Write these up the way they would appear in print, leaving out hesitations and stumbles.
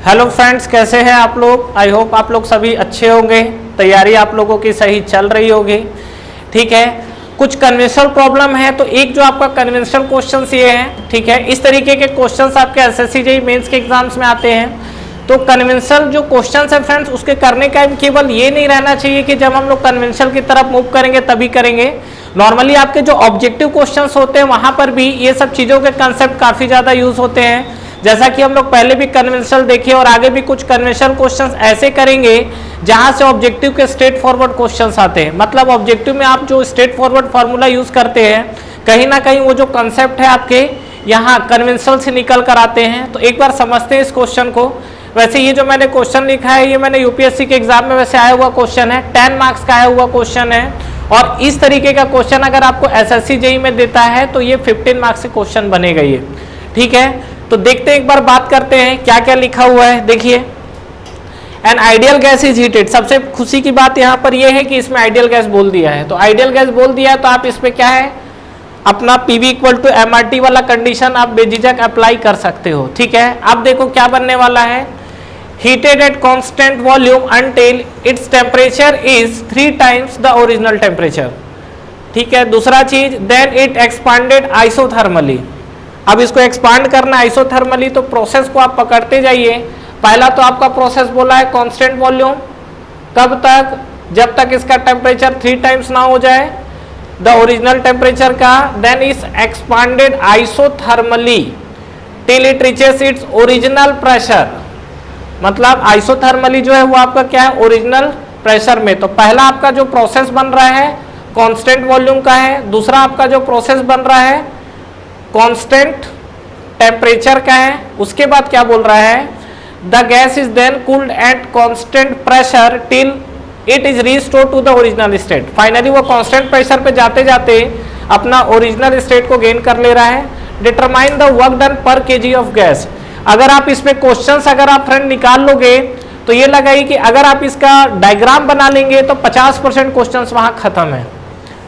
Hello friends, कैसे हैं आप लोग। आई होप आप लोग सभी अच्छे होंगे। तैयारी आप लोगों की सही चल रही होगी। ठीक है, कुछ कन्वेंशनल प्रॉब्लम है तो एक जो आपका कन्वेंशनल क्वेश्चंस ये है, ठीक है, इस तरीके के क्वेश्चंस आपके एसएससी जेईई मेंस के एग्जाम्स में आते हैं। तो कन्वेंशनल जो क्वेश्चंस है फ्रेंड्स, उसके करने का केवल ये नहीं रहना चाहिए कि जब हम लोग कन्वेंशनल की तरफ मूव करेंगे तभी करेंगे। नॉर्मली आपके जो ऑब्जेक्टिव क्वेश्चंस होते हैं वहां पर भी ये सब चीजों के कंसेप्ट काफी ज्यादा यूज होते हैं। जैसा कि हम लोग पहले भी कन्वेंशनल देखे और आगे भी कुछ कन्वेंशनल क्वेश्चंस ऐसे करेंगे जहां से ऑब्जेक्टिव के स्ट्रेट फॉरवर्ड क्वेश्चंस आते हैं। मतलब ऑब्जेक्टिव में आप जो स्ट्रेट फॉरवर्ड फार्मूला यूज करते हैं, कहीं ना कहीं वो जो कंसेप्ट है आपके यहाँ कन्वेंशनल से निकल कर आते हैं। तो एक बार समझते हैं इस क्वेश्चन को। वैसे ये जो मैंने क्वेश्चन लिखा है, ये मैंने यूपीएससी के एग्जाम में वैसे आया हुआ क्वेश्चन है, 10 मार्क्स का आया हुआ क्वेश्चन है। और इस तरीके का क्वेश्चन अगर आपको एसएससी जेईई में देता है तो ये 15 मार्क्स से क्वेश्चन बनेगा ये। ठीक है, तो देखते हैं, एक बार बात करते हैं क्या क्या लिखा हुआ है। देखिए, an ideal gas is heated. सबसे खुशी की बात यहाँ पर यह है कि इसमें आइडियल गैस बोल दिया है। तो आइडियल गैस बोल दिया है तो आप इसमें क्या है, अपना पीवी इक्वल टू एमआरटी वाला कंडीशन आप बेझिझक अप्लाई कर सकते हो। ठीक है, अब देखो क्या बनने वाला है। Heated at constant volume until its temperature is 3 times the original temperature. ठीक है, दूसरा चीज, देन इट एक्सपांडेड आइसोथर्मली। अब इसको एक्सपांड करना आइसोथर्मली, तो प्रोसेस को आप पकड़ते जाइए। पहला तो आपका प्रोसेस बोला है कांस्टेंट वॉल्यूम, कब तक, जब तक इसका टेम्परेचर 3 टाइम्स ना हो जाए द ओरिजिनल टेम्परेचर का। Then is expanded isothermally till it reaches its original pressure. मतलब आइसोथर्मली जो है वो आपका क्या है, ओरिजिनल प्रेशर में। तो पहला आपका जो प्रोसेस बन रहा है कांस्टेंट वॉल्यूम का है, दूसरा आपका जो प्रोसेस बन रहा है कांस्टेंट टेम्परेचर का है। उसके बाद क्या बोल रहा है, the gas is then cooled at constant pressure till it is restored to the original state. Finally वो कांस्टेंट प्रेशर पे जाते जाते अपना ओरिजिनल स्टेट को गेन कर ले रहा है। डिटरमाइन द वर्क डन पर केजी ऑफ गैस। अगर आप इसमें क्वेश्चंस अगर आप फ्रेंड निकाल लोगे तो ये लगाई कि अगर आप इसका डायग्राम बना लेंगे तो 50% क्वेश्चंस वहां खत्म है।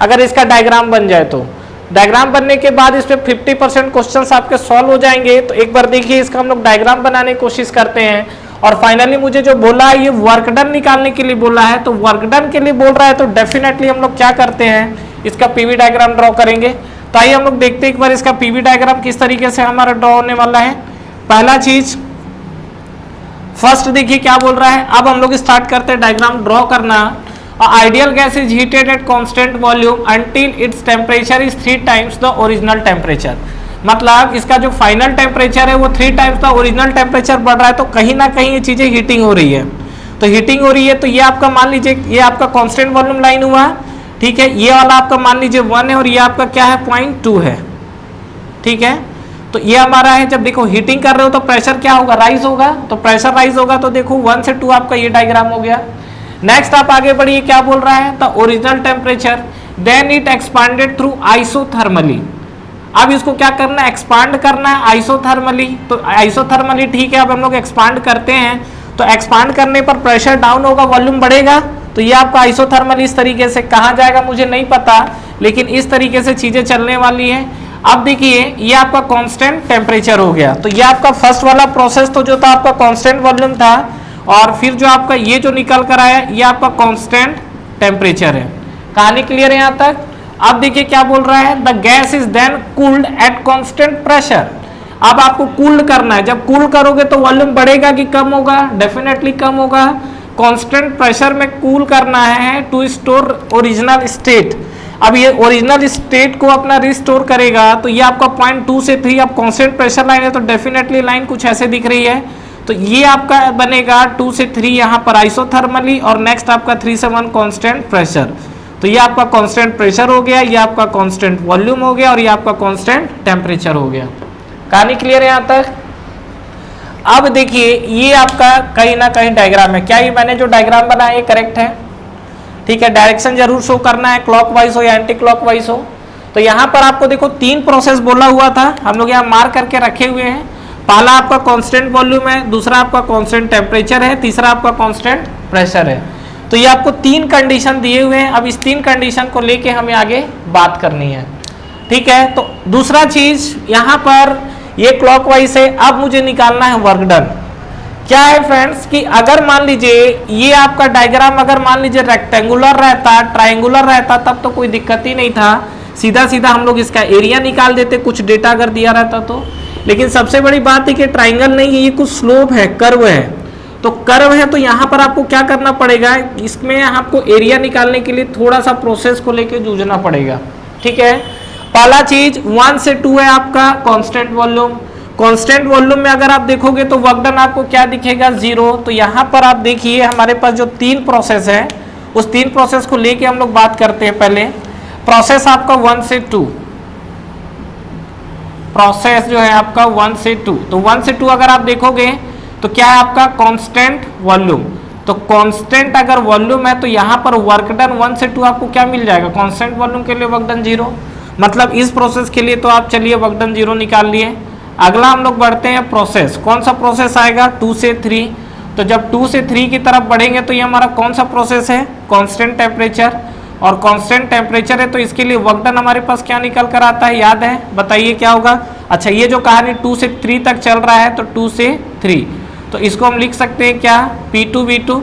अगर इसका डायग्राम बन जाए तो डायग्राम बनने के बाद इसमें 50% क्वेश्चंस आपके सॉल्व हो जाएंगे। तो एक बार देखिए, इसका हम लोग डायग्राम बनाने की कोशिश करते हैं। और फाइनली मुझे जो बोला है ये वर्क डन निकालने के लिए बोला है, तो वर्क डन के लिए बोल रहा है तो डेफिनेटली हम लोग क्या करते हैं, इसका पीवी डायग्राम ड्रॉ करेंगे। तो आइए हम लोग देखते हैं एक बार इसका पीवी डायग्राम किस तरीके से हमारा ड्रॉ होने वाला है। पहला चीज, फर्स्ट देखिए क्या बोल रहा है। अब हम लोग स्टार्ट करते हैं डायग्राम ड्रॉ करना। Ideal gas is heated at constant volume until its temperature is 3 times the original temperature. मतलब इसका जो फाइनल टेम्परेचर है वो 3 टाइम्स द ओरिजिनल टेम्परेचर बढ़ रहा है। तो कहीं ना कहीं ये चीजें हीटिंग हो रही है। तो हीटिंग हो रही है तो ये आपका मान लीजिए ये आपका कांस्टेंट वॉल्यूम लाइन हुआ। ठीक है, ये वाला आपका मान लीजिए 1 है और ये आपका क्या है 0.2 है। ठीक है, तो ये हमारा है। जब देखो हीटिंग कर रहे हो तो प्रेशर क्या होगा, राइज होगा। तो प्रेशर राइज होगा तो देखो 1 से 2 आपका ये डायग्राम हो गया। नेक्स्ट आप आगे बढ़िए, क्या बोल रहा है, the original temperature then it expanded through isothermally. अब इसको क्या करना है, एक्सपांड करना है आइसोथर्मली। तो आइसोथर्मली ठीक है, अब हम लोग एक्सपांड करते हैं तो एक्सपांड करने पर प्रेशर डाउन होगा, वॉल्यूम बढ़ेगा। तो ये आपका आइसोथर्मली इस तरीके से कहाँ जाएगा मुझे नहीं पता, लेकिन इस तरीके से चीजें चलने वाली है। अब देखिए ये आपका कांस्टेंट टेम्परेचर हो गया। तो ये आपका फर्स्ट वाला प्रोसेस तो जो था आपका कांस्टेंट वॉल्यूम था, और फिर जो आपका ये जो निकल कर आया ये आपका कांस्टेंट टेम्परेचर है। कहानी क्लियर है यहाँ तक। अब देखिए क्या बोल रहा है, the gas is then cooled at constant pressure. अब आपको कूल्ड करना है। जब कूल करोगे तो वॉल्यूम बढ़ेगा कि कम होगा, डेफिनेटली कम होगा। कांस्टेंट प्रेशर में कूल करना है टू स्टोर ओरिजिनल स्टेट। अब ये ओरिजिनल स्टेट को अपना रिस्टोर करेगा। तो ये आपका 0.2 से 3 अब कांस्टेंट प्रेशर लाइन है तो डेफिनेटली लाइन कुछ ऐसे दिख रही है। तो ये आपका बनेगा 2 से 3 यहाँ पर आइसोथर्मली, और नेक्स्ट आपका 3 से 1 कांस्टेंट प्रेशर। तो ये आपका कांस्टेंट प्रेशर हो गया, ये आपका कांस्टेंट वॉल्यूम हो गया, और ये आपका कांस्टेंट टेम्परेचर हो गया। कहानी क्लियर है यहाँ तक। अब देखिए ये आपका कहीं ना कहीं डायग्राम है। क्या ये मैंने जो डायग्राम बनाया ये करेक्ट है? ठीक है, डायरेक्शन जरूर शो करना है, क्लॉकवाइज हो या एंटी क्लॉकवाइज हो। तो यहाँ पर आपको देखो 3 प्रोसेस बोला हुआ था, हम लोग यहाँ मार्क करके रखे हुए हैं। पहला आपका कांस्टेंट वॉल्यूम है, दूसरा आपका कांस्टेंट टेम्परेचर है, तीसरा आपका कांस्टेंट प्रेशर है। तो ये आपको 3 कंडीशन दिए हुए हैं। अब इस 3 कंडीशन को लेके हमें आगे बात करनी है। ठीक है, तो दूसरा चीज यहाँ पर ये क्लॉकवाइज है। अब मुझे निकालना है वर्क डन। क्या है फ्रेंड्स कि अगर मान लीजिए ये आपका डायग्राम अगर मान लीजिए रेक्टेंगुलर रहता, ट्रायंगुलर रहता, तब तो कोई दिक्कत ही नहीं था, सीधा सीधा हम लोग इसका एरिया निकाल देते कुछ डेटा अगर दिया रहता तो। लेकिन सबसे बड़ी बात है कि ट्रायंगल नहीं है, ये कुछ स्लोप है, कर्व है। तो कर्व है तो यहाँ पर आपको क्या करना पड़ेगा, इसमें आपको एरिया निकालने के लिए थोड़ा सा प्रोसेस को लेके जूझना पड़ेगा। ठीक है, पहला चीज 1 से 2 है आपका कांस्टेंट वॉल्यूम। कांस्टेंट वॉल्यूम में अगर आप देखोगे तो वर्क डन आपको क्या दिखेगा, 0। तो यहाँ पर आप देखिए हमारे पास जो 3 प्रोसेस है उस 3 प्रोसेस को लेके हम लोग बात करते हैं। पहले प्रोसेस आपका 1 से 2, प्रोसेस जो है आपका 1 से 2। तो 1 से 2 अगर आप देखोगे तो क्या है आपका कांस्टेंट वॉल्यूम। तो कांस्टेंट अगर वॉल्यूम है तो यहाँ पर वर्क डन 1 से 2 आपको क्या मिल जाएगा, कांस्टेंट वॉल्यूम के लिए वर्क डन 0। मतलब इस प्रोसेस के लिए तो आप चलिए वर्क डन 0 निकाल लिए। अगला हम लोग बढ़ते हैं प्रोसेस, कौन सा प्रोसेस आएगा, 2 से 3। तो जब 2 से 3 की तरफ बढ़ेंगे तो ये हमारा कौन सा प्रोसेस है, कांस्टेंट टेम्परेचर। और कांस्टेंट टेम्परेचर है तो इसके लिए वर्क डन हमारे पास क्या निकल कर आता है, याद है, बताइए क्या होगा। अच्छा, ये जो कहानी 2 से 3 तक चल रहा है तो 2 से 3, तो इसको हम लिख सकते हैं क्या, P2 V2,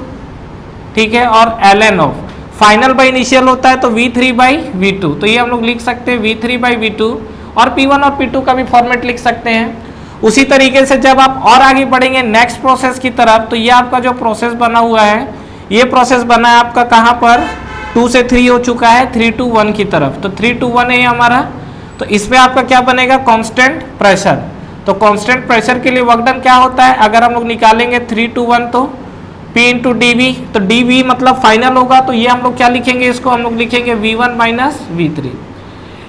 ठीक है। और ln of final by initial होता है तो V3 बाई V2, तो ये हम लोग लिख सकते हैं V3 बाई V2। और P1 और P2 का भी फॉर्मेट लिख सकते हैं। उसी तरीके से जब आप और आगे बढ़ेंगे नेक्स्ट प्रोसेस की तरफ, तो ये आपका जो प्रोसेस बना हुआ है, ये प्रोसेस बना है आपका कहाँ पर, 2 से 3 हो चुका है, 3 to 1 की तरफ। तो 3 to 1 है हमारा, तो इसमें आपका क्या बनेगा, कांस्टेंट प्रेशर। तो कांस्टेंट प्रेशर के लिए वर्क डन क्या होता है, अगर हम लोग निकालेंगे 3 to 1 तो P इंटू dV, तो dV मतलब फाइनल होगा। तो ये हम लोग क्या लिखेंगे, इसको हम लोग लिखेंगे V1 माइनस V3।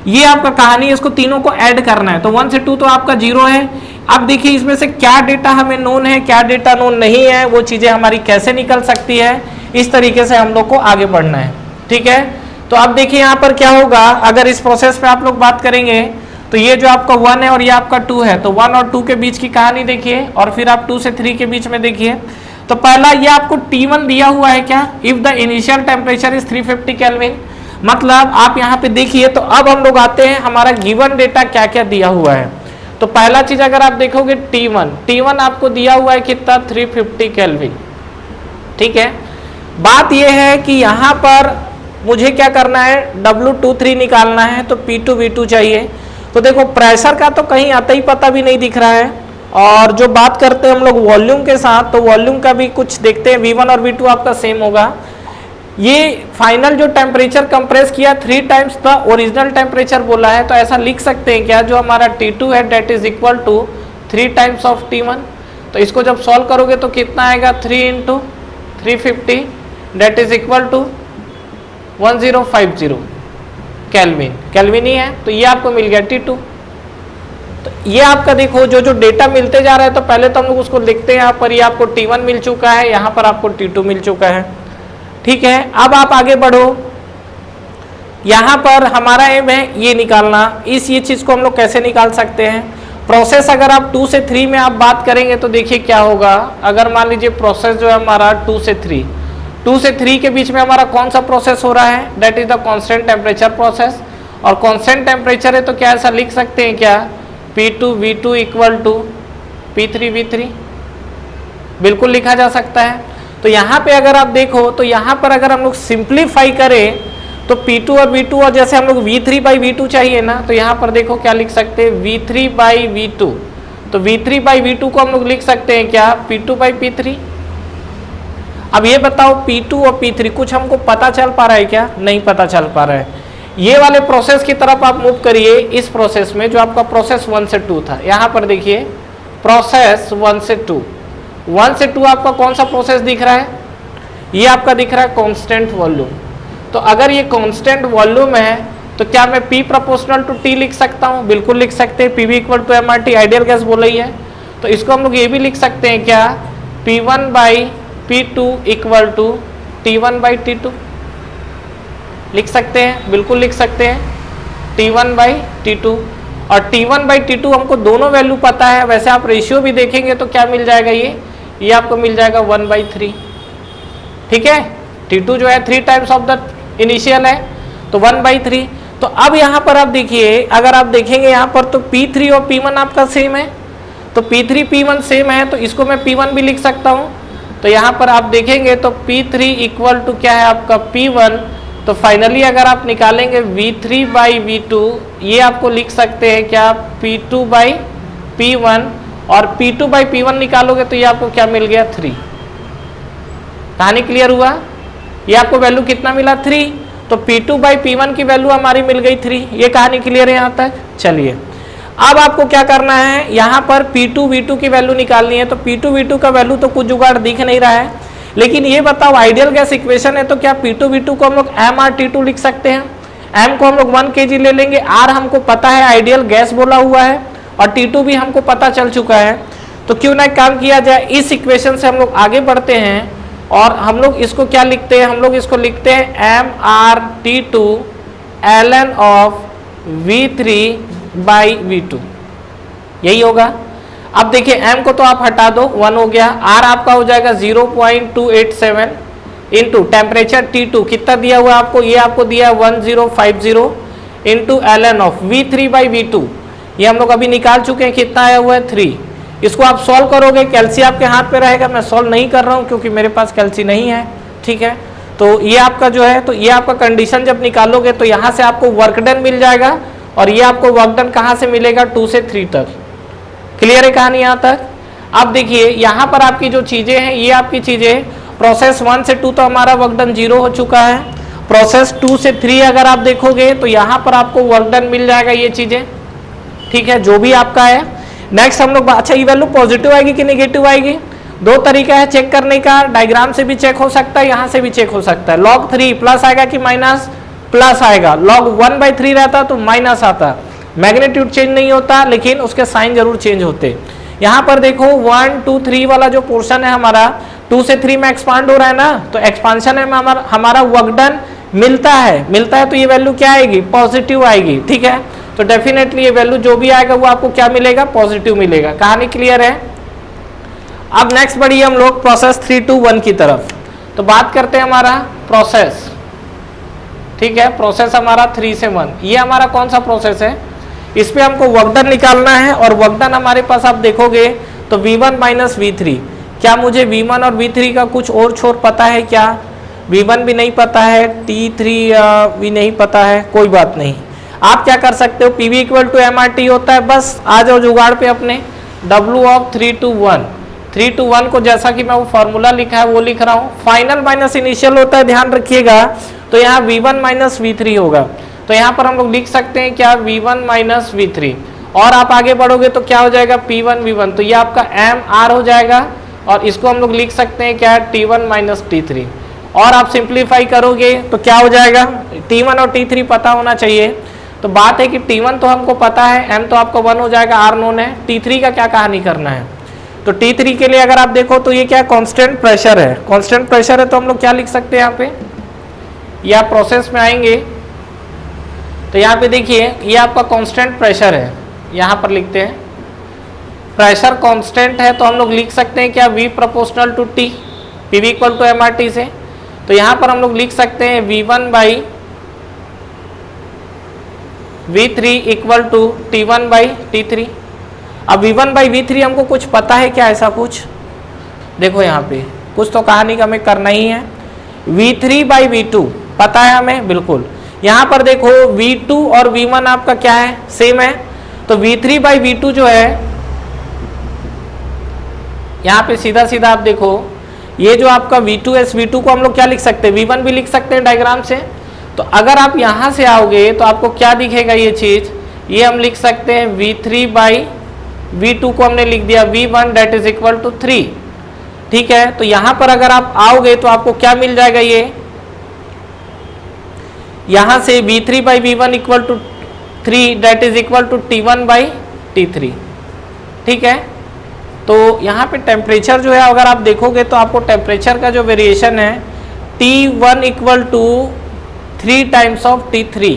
ये आपका कहानी है, इसको तीनों को ऐड करना है। तो 1 से 2 तो आपका 0 है। अब देखिए इसमें से क्या डेटा हमें नोन है, क्या डेटा नोन नहीं है, वो चीजें हमारी कैसे निकल सकती है, इस तरीके से हम लोग को आगे बढ़ना है। ठीक है, तो अब देखिए यहाँ पर क्या होगा, अगर इस प्रोसेस पे आप लोग बात करेंगे तो ये जो आपका 1 है और ये आपका 2 है, तो 1 और 2 के बीच की कहानी देखिए, और फिर आप 2 से 3 के बीच में देखिए। तो पहला ये आपको T1 दिया हुआ है क्या, if the initial temperature is 350 kelvin. मतलब आप यहाँ पे देखिए, तो अब हम लोग आते हैं हमारा गिवन डेटा क्या क्या दिया हुआ है। तो पहला चीज अगर आप देखोगे T1 आपको दिया हुआ है कितना, 350 केल्विन। ठीक है, बात यह है कि यहाँ पर मुझे क्या करना है, W23 निकालना है, तो P2 V2 चाहिए। तो देखो प्रेशर का तो कहीं आता ही पता भी नहीं दिख रहा है। और जो बात करते हैं हम लोग वॉल्यूम के साथ, तो वॉल्यूम का भी कुछ देखते हैं, V1 और V2 आपका सेम होगा। ये फाइनल जो टेम्परेचर कंप्रेस किया 3 टाइम्स द ओरिजिनल टेम्परेचर बोला है, तो ऐसा लिख सकते हैं क्या, जो हमारा T2 है that is equal to 3 times of T1। तो इसको जब सॉल्व करोगे तो कितना आएगा, 3 into 350 that is equal to 1050 kelvin. Kelvin ही है, तो ये आपको मिल गया T2। तो ये आपका देखो जो जो डेटा मिलते जा रहा है, तो पहले तो हम लोग उसको लिखते हैं यहाँ पर, ये आपको T1 मिल चुका है, यहाँ पर आपको T2 मिल चुका है। ठीक है, अब आप आगे बढ़ो, यहाँ पर हमारा एम है ये निकालना। ये चीज को हम लोग कैसे निकाल सकते हैं, प्रोसेस अगर आप 2 से 3 में आप बात करेंगे तो देखिए क्या होगा। अगर मान लीजिए प्रोसेस जो है हमारा 2 से 3 के बीच में हमारा कौन सा प्रोसेस हो रहा है, that is the constant temperature process. और कांस्टेंट टेम्परेचर है तो क्या ऐसा लिख सकते हैं क्या, P2 V2 equal to P3 V3, बिल्कुल लिखा जा सकता है। तो यहाँ पे अगर आप देखो, तो यहाँ पर अगर हम लोग सिंप्लीफाई करें तो P2 और V2, और जैसे हम लोग V3 बाई V2 चाहिए ना, तो यहाँ पर देखो क्या लिख सकते हैं, V3 बाई V2। तो V3 बाई V2 को हम लोग लिख सकते हैं क्या, P2 बाई P3। अब ये बताओ P2 और P3 कुछ हमको पता चल पा रहा है क्या, नहीं पता चल पा रहा है। ये वाले प्रोसेस की तरफ आप मूव करिए। इस प्रोसेस में जो आपका प्रोसेस 1 से 2 था, यहाँ पर देखिए प्रोसेस 1 से 2, 1 से 2 आपका कौन सा प्रोसेस दिख रहा है, ये आपका दिख रहा है कांस्टेंट वॉल्यूम। तो अगर ये कांस्टेंट वॉल्यूम है तो क्या मैं P प्रोपोर्शनल टू T लिख सकता हूँ, बिल्कुल लिख सकते हैं, PV equal to MRT, ideal gas बोला ही है। तो इसको हम लोग ये भी लिख सकते हैं क्या, P1 by P2 equal to T1 by T2, लिख सकते हैं, बिल्कुल लिख सकते हैं, T1 बाई T2। और T1 बाई T2 हमको दोनों वैल्यू पता है। वैसे आप रेशियो भी देखेंगे तो क्या मिल जाएगा, ये आपको मिल जाएगा 1/3। ठीक है, T2 जो है 3 टाइम्स ऑफ द इनिशियल है, तो 1/3। तो अब यहाँ पर आप देखिए, अगर आप देखेंगे यहाँ पर तो P3 और P1 आपका सेम है, तो P3 P1 सेम है, तो इसको मैं P1 भी लिख सकता हूं। तो यहां पर आप देखेंगे तो P3 इक्वल टू क्या है आपका P1, तो फाइनली अगर आप निकालेंगे V3 बाई V2, ये आपको लिख सकते हैं क्या P2 बाई P1, और P2 बाई P1 निकालोगे तो ये आपको क्या मिल गया 3। कहानी क्लियर हुआ? ये आपको वैल्यू कितना मिला 3, तो P2 बाई P1 की वैल्यू हमारी मिल गई 3। ये कहानी क्लियर है यहाँ तक? चलिए अब आपको क्या करना है, यहाँ पर P2 V2 की वैल्यू निकालनी है। तो P2 V2 का वैल्यू तो कुछ जुगाड़ दिख नहीं रहा है, लेकिन ये बताओ आइडियल गैस इक्वेशन है तो क्या P2 V2 को हम लोग MrT2 लिख सकते हैं? M को हम लोग 1 kg ले लेंगे, R हमको पता है आइडियल गैस बोला हुआ है, और T2 भी हमको पता चल चुका है। तो क्यों ना काम किया जाए, इस इक्वेशन से हम लोग आगे बढ़ते हैं और हम लोग इसको क्या लिखते हैं, हम लोग इसको लिखते हैं MrT2 ln of V3 by V2, यही होगा। अब देखिए m को तो आप हटा दो, 1 हो गया, R आपका हो जाएगा 0.287 इंटू टेम्परेचर T2 कितना दिया हुआ आपको, ये आपको दिया है 1050 into ln of V3 by V2, ये हम लोग अभी निकाल चुके हैं, कितना आया हुआ है 3। इसको आप सॉल्व करोगे, कैल्सी आपके हाथ पे रहेगा, मैं सॉल्व नहीं कर रहा हूँ क्योंकि मेरे पास कैल्सी नहीं है, ठीक है। तो ये आपका जो है, तो ये आपका कंडीशन जब निकालोगे तो यहाँ से आपको वर्क डन मिल जाएगा, और ये आपको वर्क डन कहाँ से मिलेगा 2 से 3 तक। क्लियर है कहानी यहाँ तक? अब देखिए यहाँ पर आपकी जो चीजें हैं, ये आपकी चीजें प्रोसेस 1 से 2 तो हमारा वर्क डन 0 हो चुका है। प्रोसेस 2 से 3 अगर आप देखोगे तो यहाँ पर आपको वर्क डन मिल जाएगा ये चीजें, ठीक है, जो भी आपका है। नेक्स्ट हम लोग, अच्छा ये वैल्यू पॉजिटिव आएगी कि नेगेटिव आएगी? 2 तरीका है चेक करने का, डायग्राम से भी चेक हो सकता है, यहाँ से भी चेक हो सकता है। log 3 प्लस आएगा कि माइनस? प्लस आएगा। log 1/3 रहता तो माइनस आता, मैग्नीट्यूड चेंज नहीं होता लेकिन उसके साइन जरूर चेंज होते। यहाँ पर देखो 1 2 3 वाला जो पोर्शन है हमारा 2 से 3 में एक्सपांड हो रहा है ना, तो एक्सपांशन में हमारा वर्क डन मिलता है तो ये वैल्यू क्या आएगी, पॉजिटिव आएगी, ठीक है। तो डेफिनेटली ये वैल्यू जो भी आएगा वो आपको क्या मिलेगा, पॉजिटिव मिलेगा। कहानी क्लियर है? अब नेक्स्ट बढ़िए हम लोग प्रोसेस 3 to 1 की तरफ। तो बात करते हैं हमारा प्रोसेस, ठीक है, प्रोसेस हमारा 3 से 1, ये हमारा कौन सा प्रोसेस है, इस पे हमको वर्क डन निकालना है। और वर्क डन हमारे पास आप देखोगे तो V1 माइनस V3, क्या मुझे V1 और V3 का कुछ और छोर पता है क्या? V1 भी नहीं पता है, T3 भी नहीं पता है, कोई बात नहीं। आप क्या कर सकते हो, PV इक्वल टू MrT होता है, बस आ जाओ जुगाड़ पे अपने, W ऑफ 3 to 1, 3 to 1 को जैसा कि मैं वो फॉर्मूला लिखा है वो लिख रहा हूँ। फाइनल माइनस इनिशियल होता है, ध्यान रखिएगा। तो यहाँ V1 माइनस V3 होगा, तो यहाँ पर हम लोग लिख सकते हैं क्या, V1 माइनस V3, और आप आगे बढ़ोगे तो क्या हो जाएगा P1 V1, तो ये आपका MR हो जाएगा, और इसको हम लोग लिख सकते हैं क्या, T1 माइनस T3, और आप सिंप्लीफाई करोगे तो क्या हो जाएगा, T1 और T3 पता होना चाहिए। तो बात है कि T1 तो हमको पता है, M तो आपका 1 हो जाएगा, R नोन है, T3 का क्या कहानी करना है। तो T3 के लिए अगर आप देखो तो ये क्या, कांस्टेंट प्रेशर है, कांस्टेंट प्रेशर है, तो हम लोग क्या लिख सकते हैं यहाँ पे, या प्रोसेस में आएंगे तो यहाँ पे देखिए ये आपका कांस्टेंट प्रेशर है, यहाँ पर लिखते हैं प्रेशर कांस्टेंट है, तो हम लोग लिख सकते हैं क्या, V proportional to T, PV equal to MrT से। तो यहाँ पर हम लोग लिख सकते हैं V1 by V3 equal to T1 by T3। अब V1 बाई V3 हमको कुछ पता है क्या, ऐसा कुछ देखो यहाँ पे कुछ तो कहानी का हमें करना ही है। V3 बाई V2 पता है हमें, बिल्कुल। यहाँ पर देखो V2 और V1 आपका क्या है, सेम है, तो V3 बाई V2 जो है, यहाँ पे सीधा सीधा आप देखो ये जो आपका V2S, V2 को हम लोग क्या लिख सकते हैं, V1 भी लिख सकते हैं डायग्राम से। तो अगर आप यहाँ से आओगे तो आपको क्या दिखेगा, ये चीज, ये हम लिख सकते हैं V3 बाई V2 को हमने लिख दिया V1 date is equal to 3, ठीक है। तो यहाँ पर अगर आप आओगे तो आपको क्या मिल जाएगा, ये यहाँ से V3 by V1 equal to 3 that is equal to T1 by T3, ठीक है। तो यहाँ पे टेम्परेचर जो है अगर आप देखोगे तो आपको टेम्परेचर का जो वेरिएशन है T1 equal to 3 times of T3,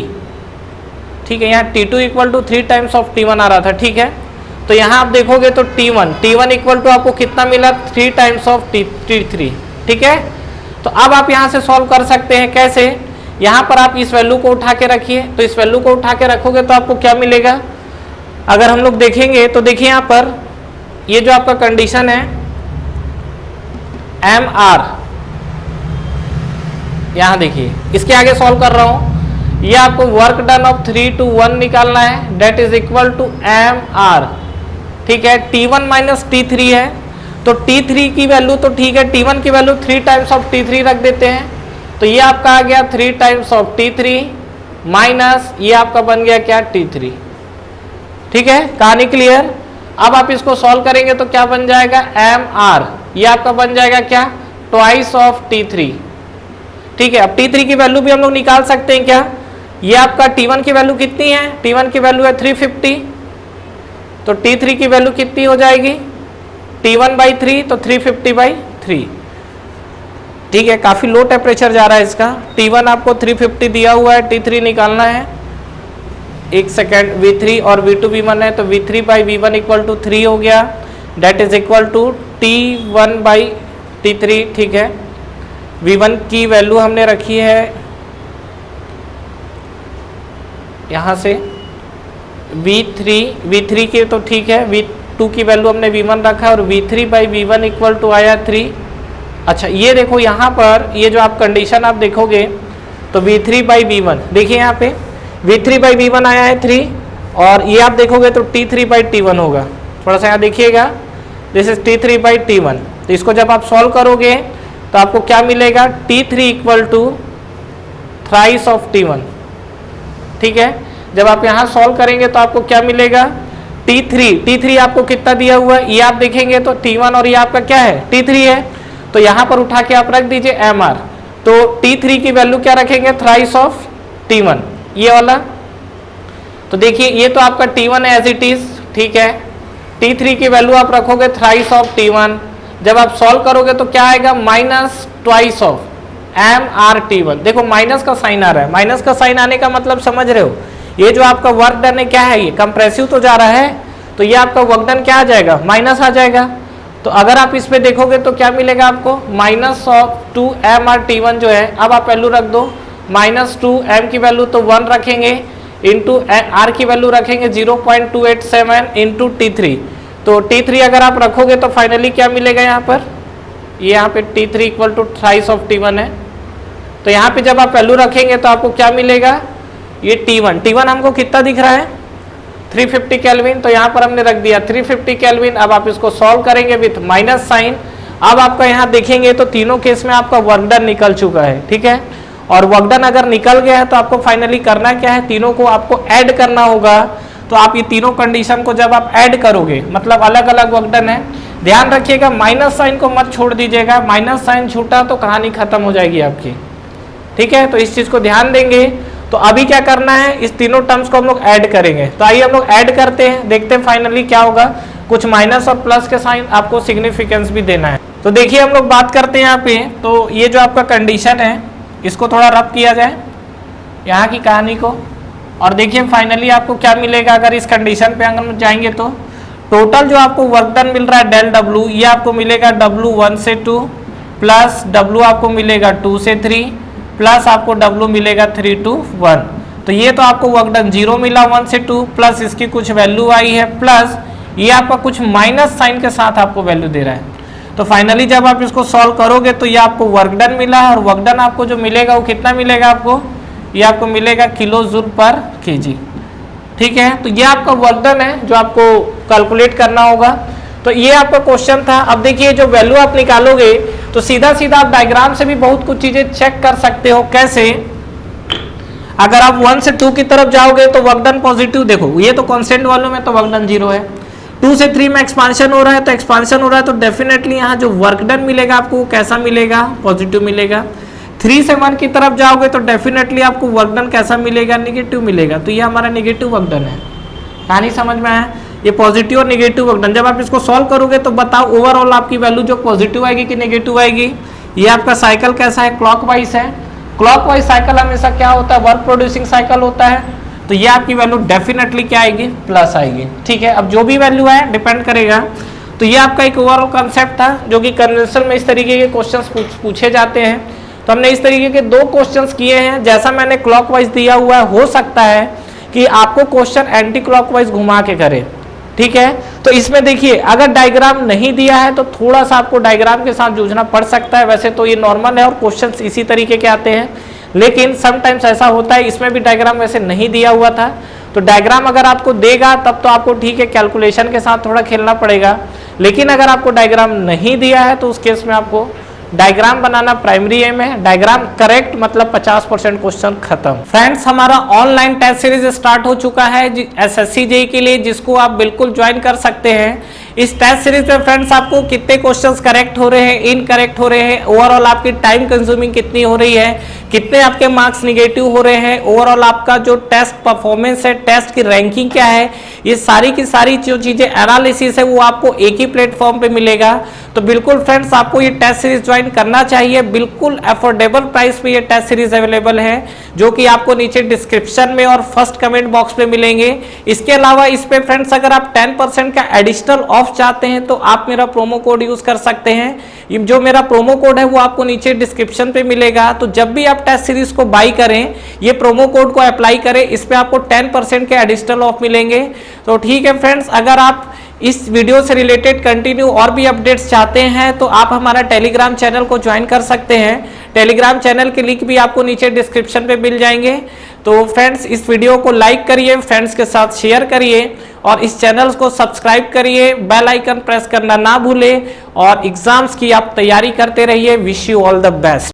ठीक है। यहाँ T2 equal to 3 times of T1 आ रहा था, ठीक है। तो यहाँ आप देखोगे तो T1 इक्वल टू आपको कितना मिला, 3 टाइम्स ऑफ T3, ठीक है। तो अब आप यहाँ से सॉल्व कर सकते हैं, कैसे, यहाँ पर आप इस वैल्यू को उठा के रखिए, तो इस वैल्यू को उठा के रखोगे तो आपको क्या मिलेगा, अगर हम लोग देखेंगे तो देखिए यहाँ पर ये जो आपका कंडीशन है एम आर, यहां देखिए इसके आगे सॉल्व कर रहा हूं, ये आपको वर्क डन ऑफ 3 to 1 निकालना है, that is equal to M R. ठीक है, T1 माइनस T3 है, तो T3 की वैल्यू तो ठीक है, T1 की वैल्यू 3 टाइम्स ऑफ T3 रख देते हैं, तो ये आपका आ गया 3 टाइम्स ऑफ T3 माइनस ये आपका बन गया क्या T3। ठीक है, कहानी क्लियर। अब आप इसको सॉल्व करेंगे तो क्या बन जाएगा एम आर, ये आपका बन जाएगा क्या ट्वाइस ऑफ T3। ठीक है, अब T3 की वैल्यू भी हम लोग निकाल सकते हैं क्या, ये आपका T1 की वैल्यू कितनी है, T1 की वैल्यू है 350, तो T3 की वैल्यू कितनी हो जाएगी T1 बाई 3, तो 350 बाई 3। ठीक है, काफी लो टेम्परेचर जा रहा है इसका, T1 आपको 350 दिया हुआ है, T3 निकालना है, एक सेकेंड, V3 और V2 V1 है, तो V3 by V1 equal to 3 हो गया, that is equal to T1 by T3। ठीक है, V1 की वैल्यू हमने रखी है यहां से V3 की तो ठीक है, V2 की वैल्यू हमने V1 रखा और V3 by V1 equal to आया 3। अच्छा, ये देखो यहाँ पर ये जो आप कंडीशन आप देखोगे तो V3 बाई V1, देखिए यहाँ पे V3 बाई V1 आया है 3, और ये आप देखोगे तो T3 बाई T1 होगा, थोड़ा सा यहाँ देखिएगा, this is T3 by T1। तो इसको जब आप सॉल्व करोगे तो आपको क्या मिलेगा T3 equal to thrice of T1। ठीक है, जब आप यहाँ सॉल्व करेंगे तो आपको क्या मिलेगा T3 आपको कितना दिया हुआ है, ये आप देखेंगे तो T1 और ये आपका क्या है T3 है, तो यहाँ पर उठा के आप रख दीजिए एम आर, तो T3 की वैल्यू क्या रखेंगे थ्राइस ऑफ T1, ये वाला। तो देखिए ये तो आपका T1 एज इट इज। ठीक है, T3 की वैल्यू आप रखोगे थ्राइस ऑफ T1, जब आप सॉल्व करोगे तो क्या आएगा minus twice of M R T1। देखो माइनस का साइन आ रहा है, माइनस का साइन आने का मतलब समझ रहे हो, ये जो आपका वर्क डन है क्या है, ये कंप्रेसिव तो जा रहा है, तो ये आपका वर्क डन क्या आ जाएगा माइनस आ जाएगा। तो अगर आप इस पे देखोगे तो क्या मिलेगा आपको minus of 2 M R T1 जो है, अब आप वैल्यू रख दो माइनस 2 एम की वैल्यू तो 1 रखेंगे, इंटू आर की वैल्यू रखेंगे 0.287 इंटू T3, तो T3 अगर आप रखोगे तो फाइनली क्या मिलेगा यहाँ पर, ये यहाँ पे T3 equal to thrice of T1 है, तो यहाँ पे जब आप वैल्यू रखेंगे तो आपको क्या मिलेगा, ये T1 हमको कितना दिख रहा है 350 केल्विन, तो यहाँ पर हमने रख दिया 350 केल्विन। अब आप इसको सॉल्व करेंगे विथ माइनस साइन, अब आपका यहाँ देखेंगे तो तीनों केस में आपका वर्क डन निकल चुका है। ठीक है, और वर्क डन अगर निकल गया है तो आपको फाइनली करना क्या है, तीनों को आपको ऐड करना होगा। तो आप ये तीनों कंडीशन को जब आप ऐड करोगे, मतलब अलग अलग वर्क डन है, ध्यान रखिएगा माइनस साइन को मत छोड़ दीजिएगा, माइनस साइन छूटा तो कहानी खत्म हो जाएगी आपकी। ठीक है, तो इस चीज को ध्यान देंगे। तो अभी क्या करना है, इस तीनों टर्म्स को हम लोग ऐड करेंगे, तो आइए हम लोग ऐड करते हैं, देखते हैं फाइनली क्या होगा। कुछ माइनस और प्लस के साइन आपको सिग्निफिकेंस भी देना है। तो देखिए हम लोग बात करते हैं यहाँ पे, तो ये जो आपका कंडीशन है इसको थोड़ा रब किया जाए यहाँ की कहानी को, और देखिए फाइनली आपको क्या मिलेगा। अगर इस कंडीशन पे अगर जाएंगे तो टोटल जो आपको वर्क डन मिल रहा है डेल डब्ल्यू, ये आपको मिलेगा डब्ल्यू 1 से 2 प्लस डब्ल्यू आपको मिलेगा 2 से 3 प्लस आपको डब्ल्यू मिलेगा 3 to 1। तो ये तो आपको वर्क डन 0 मिला 1 से 2 प्लस इसकी कुछ वैल्यू आई है, प्लस ये आपका कुछ माइनस साइन के साथ आपको वैल्यू दे रहा है। तो फाइनली जब आप इसको सॉल्व करोगे तो ये आपको वर्क डन मिला है, और वर्क डन आपको जो मिलेगा वो कितना मिलेगा आपको, ये आपको मिलेगा किलो जूल पर केजी। ठीक है, तो ये आपका वर्क डन है जो आपको कैलकुलेट करना होगा। तो ये आपका क्वेश्चन था। अब देखिए जो वैल्यू आप निकालोगे तो सीधा सीधा आप डायग्राम से भी बहुत कुछ चीजें चेक कर सकते हो। कैसे, अगर आप 1 से 2 की तरफ जाओगे तो वर्क डन पॉजिटिव, देखो ये तो कांस्टेंट वॉल्यूम है तो वर्क डन 0 है। 2 से 3 में एक्सपांशन हो रहा है तो एक्सपांशन हो रहा है, तो डेफिनेटली यहाँ जो वर्क डन मिलेगा आपको वो कैसा मिलेगा, पॉजिटिव मिलेगा। 3 से 1 की तरफ जाओगे तो डेफिनेटली आपको वर्क डन कैसा मिलेगा, निगेटिव मिलेगा। तो ये हमारा निगेटिव वर्क डन है। कहानी समझ में आया, ये पॉजिटिव और निगेटिव वर्क डन। जब आप इसको सॉल्व करोगे तो बताओ ओवरऑल आपकी वैल्यू जो पॉजिटिव आएगी कि नेगेटिव आएगी। ये आपका साइकिल कैसा है, क्लॉकवाइज है। क्लॉकवाइज साइकिल हमेशा क्या होता है, वर्क प्रोड्यूसिंग साइकिल होता है। तो ये आपकी वैल्यू डेफिनेटली क्या आएगी, प्लस आएगी। ठीक है, अब जो भी वैल्यू है डिपेंड करेगा। तो ये आपका एक ओवरऑल कंसेप्ट था जो कि कन्वेंशन में इस तरीके के क्वेश्चंस पूछे जाते हैं। तो हमने इस तरीके के 2 क्वेश्चंस किए हैं। जैसा मैंने क्लॉकवाइज दिया हुआ है, हो सकता है कि आपको क्वेश्चन एंटी क्लॉकवाइज घुमा के करे। ठीक है। तो इसमें देखिए अगर डायग्राम नहीं दिया है तो थोड़ा सा आपको डायग्राम के साथ जूझना पड़ सकता है, वैसे तो ये नॉर्मल है और क्वेश्चंस इसी तरीके के आते हैं, लेकिन समटाइम्स ऐसा होता है, इसमें भी डायग्राम वैसे नहीं दिया हुआ था, तो डायग्राम अगर आपको देगा तब तो आपको ठीक है कैलकुलेशन के साथ थोड़ा खेलना पड़ेगा, लेकिन अगर आपको डायग्राम नहीं दिया है तो उस केस में आपको डायग्राम बनाना प्राइमरी एम है। डायग्राम करेक्ट मतलब 50% क्वेश्चन खत्म। फ्रेंड्स हमारा ऑनलाइन टेस्ट सीरीज स्टार्ट हो चुका है एसएससी जेईई के लिए, जिसको आप बिल्कुल ज्वाइन कर सकते हैं। इस टेस्ट सीरीज में फ्रेंड्स आपको कितने क्वेश्चंस करेक्ट हो रहे हैं, इनकरेक्ट हो रहे हैं, ओवरऑल आपकी टाइम कंज्यूमिंग कितनी हो रही है, कितने आपके मार्क्स निगेटिव हो रहे हैं, ओवरऑल आपका जो टेस्ट परफॉर्मेंस है, टेस्ट की रैंकिंग क्या है, ये सारी की सारी जो चीजें एनालिसिस है वो आपको एक ही प्लेटफॉर्म पे मिलेगा। तो बिल्कुल फ्रेंड्स आपको ये टेस्ट सीरीज ज्वाइन करना चाहिए, बिल्कुल अफोर्डेबल प्राइस पे ये टेस्ट सीरीज अवेलेबल है, जो कि आपको नीचे डिस्क्रिप्शन में और फर्स्ट कमेंट बॉक्स पे मिलेंगे। इसके अलावा इस पे फ्रेंड्स अगर आप 10% का एडिशनल ऑफ चाहते हैं तो आप मेरा प्रोमो कोड यूज कर सकते हैं। जो मेरा प्रोमो कोड है वो आपको नीचे डिस्क्रिप्शन पे मिलेगा, तो जब भी आप टेस्ट सीरीज को बाई करें ये प्रोमो कोड को अप्लाई करें, इस पे आपको 10% के एडिशनल ऑफ मिलेंगे। तो ठीक है फ्रेंड्स, अगर आप इस वीडियो से रिलेटेड कंटिन्यू और भी अपडेट्स चाहते हैं तो आप हमारा टेलीग्राम चैनल को ज्वाइन कर सकते हैं। टेलीग्राम चैनल के लिंक भी आपको नीचे डिस्क्रिप्शन पे मिल जाएंगे। तो फ्रेंड्स इस वीडियो को लाइक करिए, फ्रेंड्स के साथ शेयर करिए और इस चैनल को सब्सक्राइब करिए, बेल आइकन प्रेस करना ना भूलें और एग्जाम्स की आप तैयारी करते रहिए। Wish you all the best.